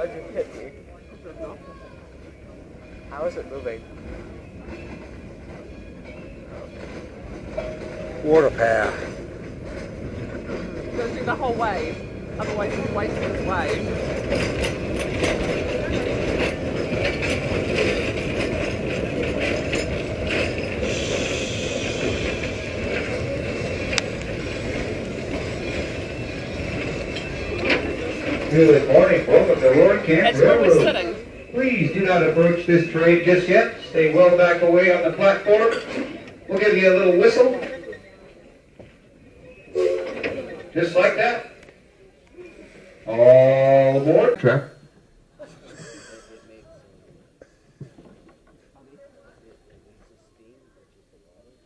Why did you hit me? How is it moving? Water power. Gotta do the whole wave. Otherwise you're wasting this wave. Good morning, welcome to Roaring Camp That's where we're Railroad. sitting. Please do not approach this terrain just yet. Stay well back away on the platform. We'll give you a little whistle. Just like that. All aboard. Track.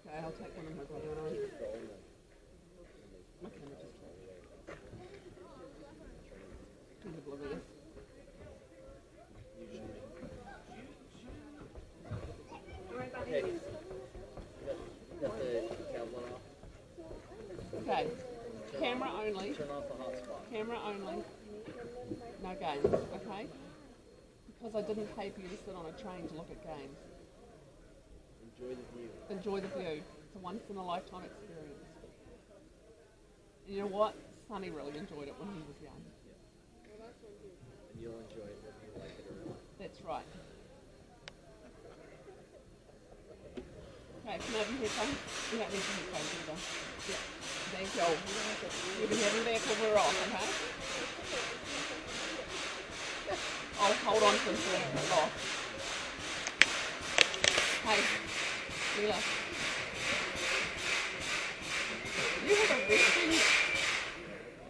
Okay, I'll take one of my brother and I. My camera just in the middle of this. Okay, camera only. Turn off the hotspot. Camera only. No games, okay? Because I didn't pay for you to sit on a train to look at games. Enjoy the view. Enjoy the view. It's a once in a lifetime experience. And you know what? Sonny really enjoyed it when he was young. And you'll enjoy it whether you like it or not. That's right. Okay, come over here, son. You don't need to headphones either. Yeah. Thank you. You can have them back when we're off, okay? I'll hold on to them so they don't off. Hey, Mila. You have a resting,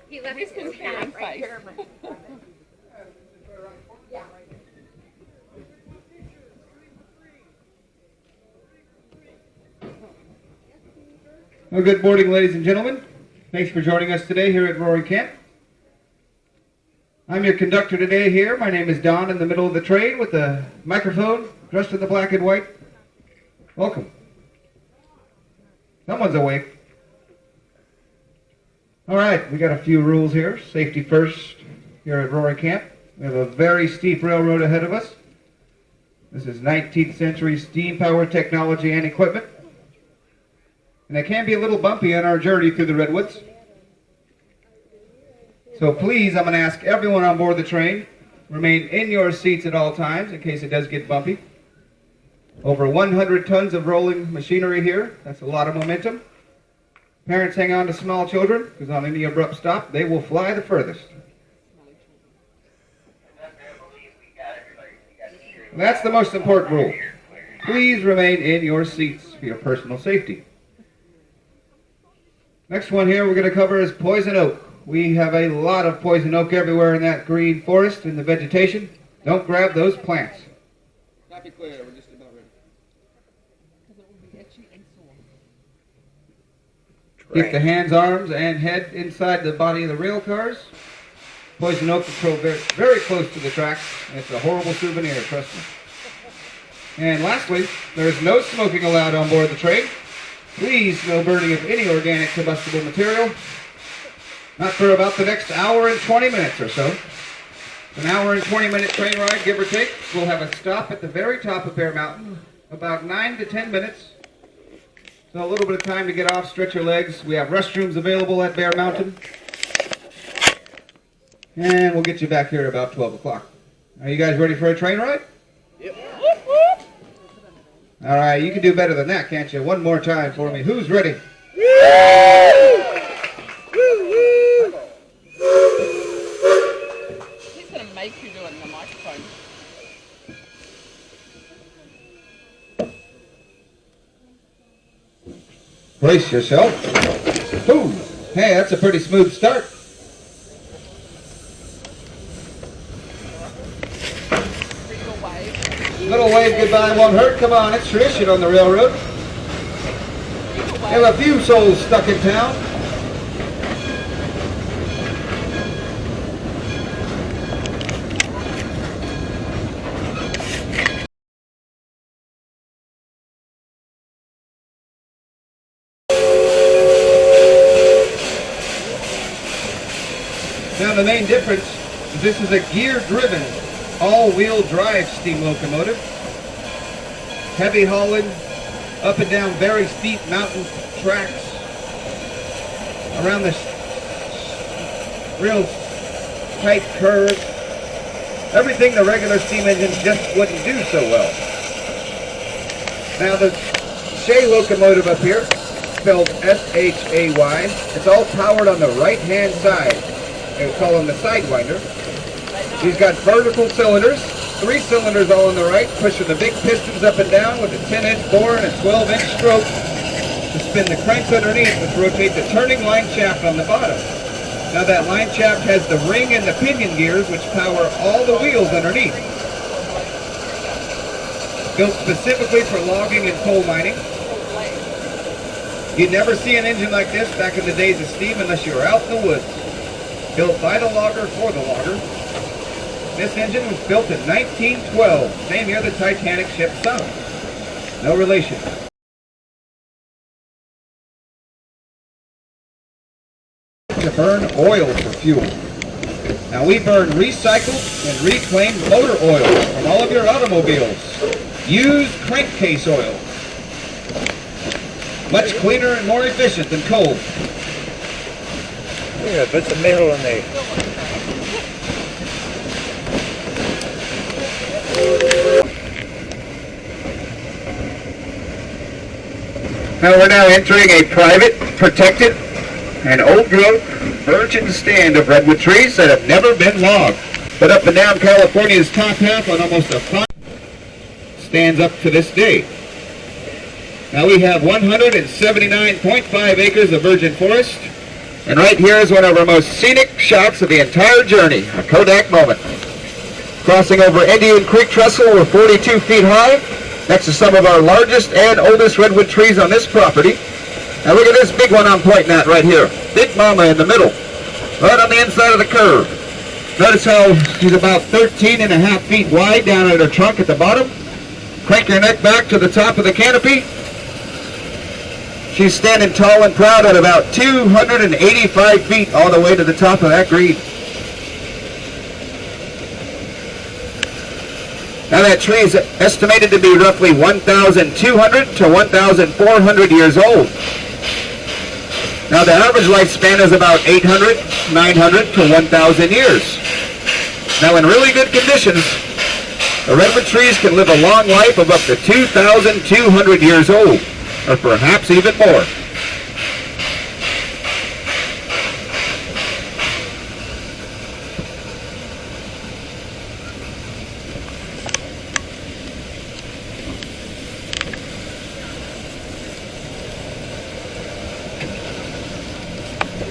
He left resting his Karen cat right face. here. Well, good morning, ladies and gentlemen. Thanks for joining us today here at Roaring Camp. I'm your conductor today here. My name is Don in the middle of the train with the microphone, dressed in the black and white. Welcome. Someone's awake. All right, we got a few rules here. Safety first here at Roaring Camp. We have a very steep railroad ahead of us. This is 19th century steam-powered technology and equipment. And it can be a little bumpy on our journey through the redwoods. So please, I'm going to ask everyone on board the train, remain in your seats at all times in case it does get bumpy. Over 100 tons of rolling machinery here. That's a lot of momentum. Parents hang on to small children, because on any abrupt stop, they will fly the furthest. That's the most important rule. Please remain in your seats for your personal safety. Next one here we're going to cover is poison oak. We have a lot of poison oak everywhere in that green forest in the vegetation. Don't grab those plants. Copy clear, we're just about ready. Because it will be itchy and sore. Keep the hands, arms, and head inside the body of the rail cars. Poison oak will grow very, very close to the tracks, and it's a horrible souvenir, trust me. And lastly, there is no smoking allowed on board the train. Please, no burning of any organic combustible material. Not for about the next hour and 20 minutes or so. An hour and 20-minute train ride, give or take. We'll have a stop at the very top of Bear Mountain, about 9 to 10 minutes. So a little bit of time to get off, stretch your legs. We have restrooms available at Bear Mountain. And we'll get you back here at about 12 o'clock. Are you guys ready for a train ride? Yep. All right, you can do better than that, can't you? One more time for me. Who's ready? He's going to make you do it in the microphone. Brace yourself. Ooh, hey, that's a pretty smooth start. Little wave goodbye won't hurt. Come on, it's tradition on the railroad. We have a few souls stuck in town. Now the main difference This is a gear-driven, all-wheel drive steam locomotive. Heavy hauling, up and down very steep mountain tracks, around the real tight curves. Everything the regular steam engines just wouldn't do so well. Now the Shay locomotive up here, spelled S-H-A-Y, it's all powered on the right-hand side. They would call them the sidewinder. He's got vertical cylinders, 3 cylinders all on the right, pushing the big pistons up and down with a 10-inch bore and a 12-inch stroke to spin the cranks underneath, which rotate the turning line shaft on the bottom. Now that line shaft has the ring and the pinion gears, which power all the wheels underneath. Built specifically for logging and coal mining. You'd never see an engine like this back in the days of steam unless you were out in the woods. Built by the logger for the logger. This engine was built in 1912, same year the Titanic ship sunk. No relation. To burn oil for fuel. Now we burn recycled and reclaimed motor oil from all of your automobiles. Use crankcase oil. Much cleaner and more efficient than coal. Yeah, bits of metal in there. Now we're now entering a private, protected, and old-growth virgin stand of redwood trees that have never been logged. But up and down California's top half on almost a 5 stands up to this day. Now we have 179.5 acres of virgin forest, and right here is one of our most scenic shots of the entire journey, a Kodak moment. Crossing over Indian Creek Trestle, we're 42 feet high, next to some of our largest and oldest redwood trees on this property. Now look at this big one I'm pointing at right here. Big Mama in the middle, right on the inside of the curve. Notice how she's about 13.5 feet wide down at her trunk at the bottom. Crank your neck back to the top of the canopy. She's standing tall and proud at about 285 feet all the way to the top of that green. Now that tree is estimated to be roughly 1,200 to 1,400 years old. Now the average lifespan is about 800, 900 to 1,000 years. Now in really good conditions, the redwood trees can live a long life of up to 2,200 years old, or perhaps even more.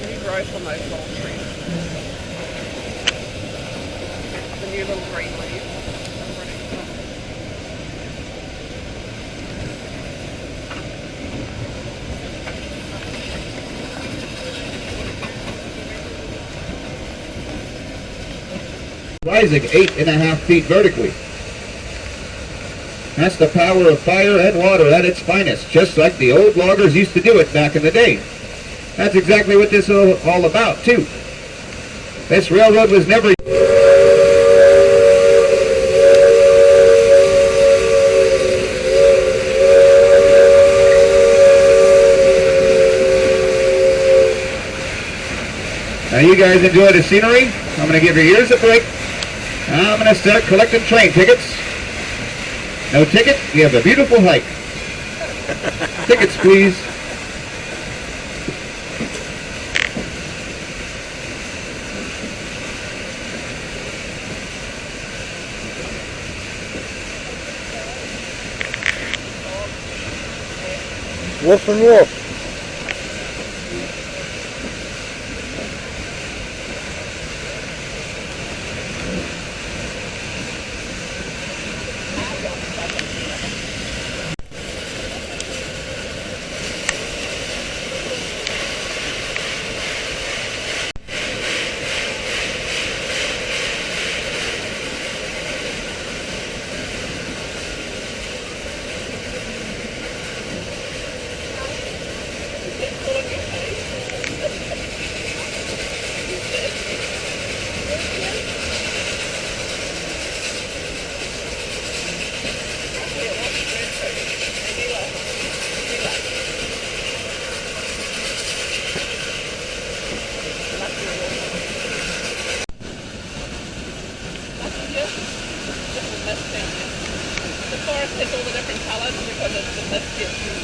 You grow from those little trees. The new little green leaves. Rising 8.5 feet vertically. That's the power of fire and water at its finest, just like the old loggers used to do it back in the day. That's exactly what this is all about, too. This railroad was never... Now you guys enjoy the scenery. I'm going to give your ears a break. I'm going to start collecting train tickets. No ticket, you have a beautiful hike. Tickets, please. Woof and woof. Let's get some.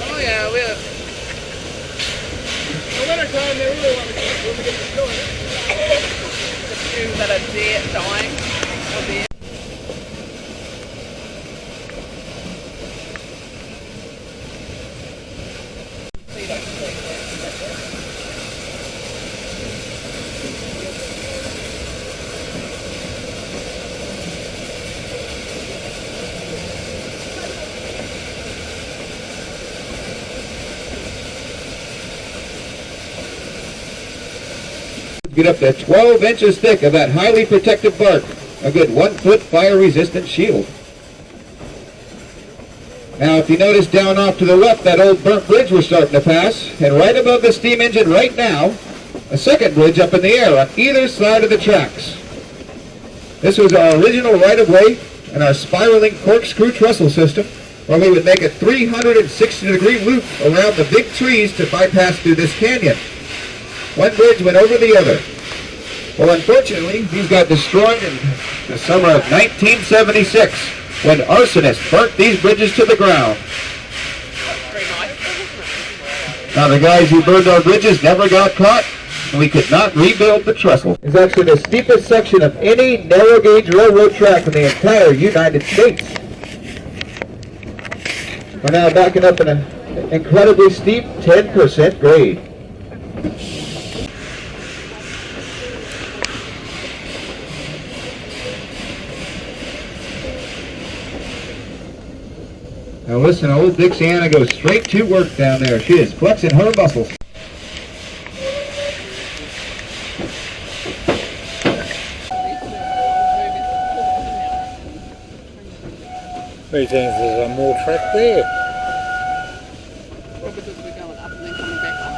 Oh yeah, we have. The winter time, they really want to get when we get to going. The few that are dead, dying, or dead. Get up to 12 inches thick of that highly protective bark. A good 1 foot fire resistant shield. Now if you notice down off to the left, that old burnt bridge we're starting to pass, and right above the steam engine right now, a second bridge up in the air on either side of the tracks. This was our original right-of-way and our spiraling corkscrew trestle system, where we would make a 360-degree loop around the big trees to bypass through this canyon. One bridge went over the other. Well, unfortunately, these got destroyed in the summer of 1976 when arsonists burnt these bridges to the ground. Now, the guys who burned our bridges never got caught, and we could not rebuild the trestle. It's actually the steepest section of any narrow gauge railroad track in the entire United States. We're now backing up in an incredibly steep 10% grade. Now listen, old Dixiana goes straight to work down there. She is flexing her muscles. What do you think? There's more track there? Or because we're going up and then coming back up.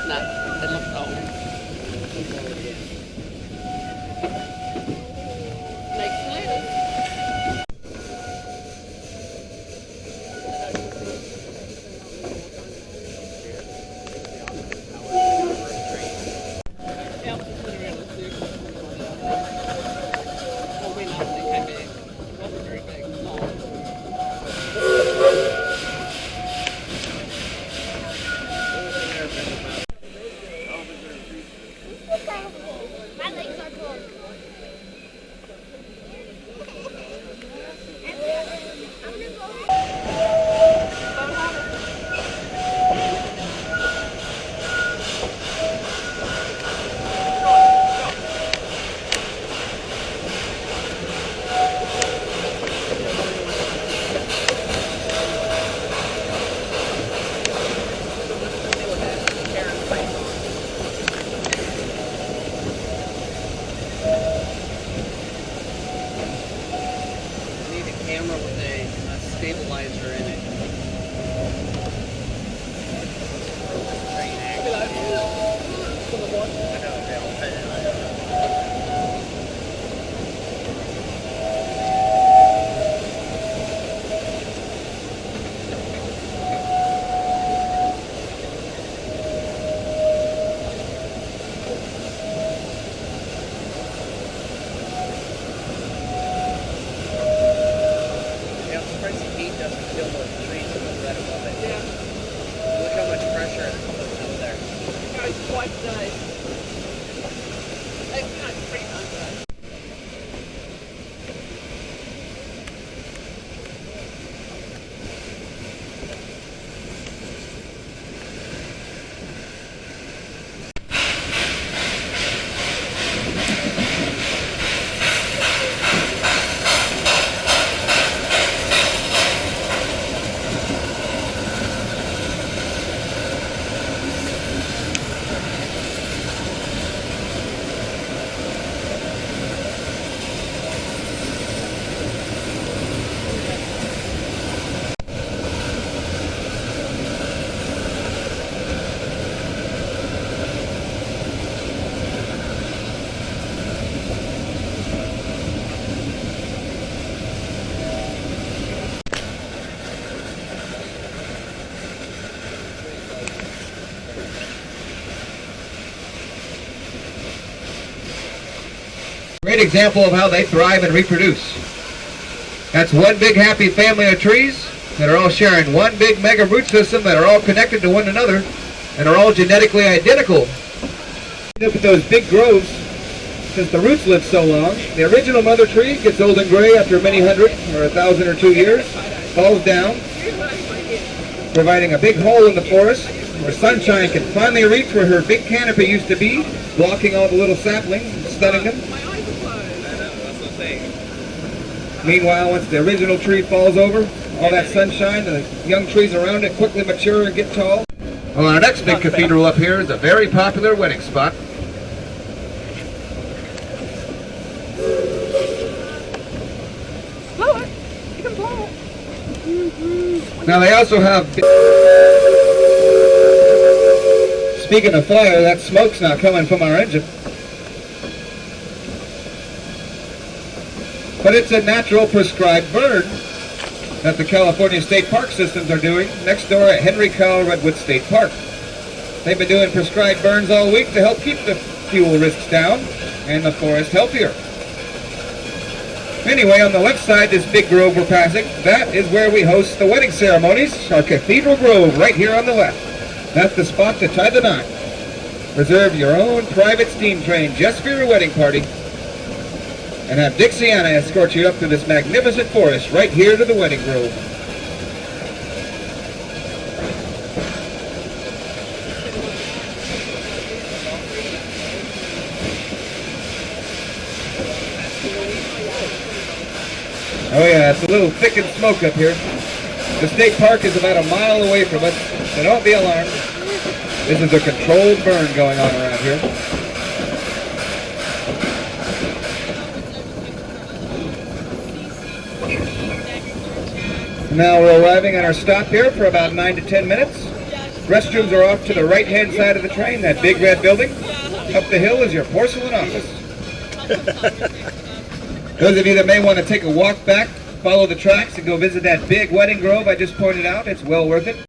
No, it looks old. Next letter. My legs are cold. Need a camera with a stabilizer in it. Yeah, I'm surprised the heat doesn't kill it. Great example of how they thrive and reproduce. That's one big happy family of trees that are all sharing one big mega root system that are all connected to one another and are all genetically identical. Look at those big groves. Since the roots live so long, the original mother tree gets old and gray after many hundred or 1,000 or 2 years, falls down, providing a big hole in the forest where sunshine can finally reach where her big canopy used to be, blocking all the little saplings and stunning them. Meanwhile, once the original tree falls over, all that sunshine, the young trees around it quickly mature and get tall. Well, our next big cathedral up here is a very popular wedding spot. Blow it. You can blow it. Now they also have... Speaking of fire, that smoke's now coming from our engine. But it's a natural prescribed burn that the California State Park systems are doing next door at Henry Cowell Redwood State Park. They've been doing prescribed burns all week to help keep the fuel risks down and the forest healthier. Anyway, on the left side, this big grove we're passing, that is where we host the wedding ceremonies, our Cathedral Grove right here on the left. That's the spot to tie the knot. Reserve your own private steam train just for your wedding party and have Dixiana escort you up through this magnificent forest right here to the wedding grove. Oh yeah, it's a little thick in smoke up here. The state park is about a mile away from us, so don't be alarmed. This is a controlled burn going on around here. Now we're arriving at our stop here for about 9 to 10 minutes. Restrooms are off to the right-hand side of the train, that big red building. Up the hill is your porcelain office. Those of you that may want to take a walk back, follow the tracks and go visit that big wedding grove I just pointed out, it's well worth it.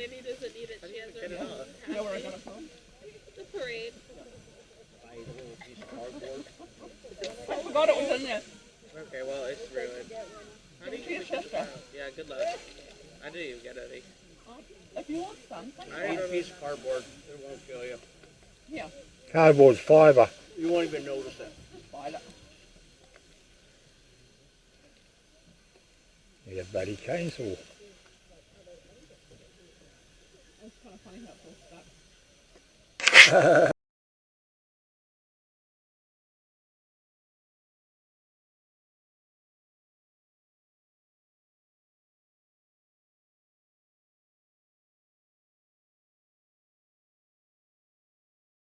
Sandy doesn't need it. She has her Get it own. off. You know where I got it from? The parade. Buy a little piece of cardboard. I forgot it was in there. Okay, well, it's ruined. How do you Give it to your fix it? sister. Yeah, good luck. I didn't even get any. If you want some, thank I need you. a piece of cardboard. It won't kill you. Yeah, Cardboard's fibre. You won't even notice it. buy that. You get a bloody chainsaw. It's kind of funny how it all stuck.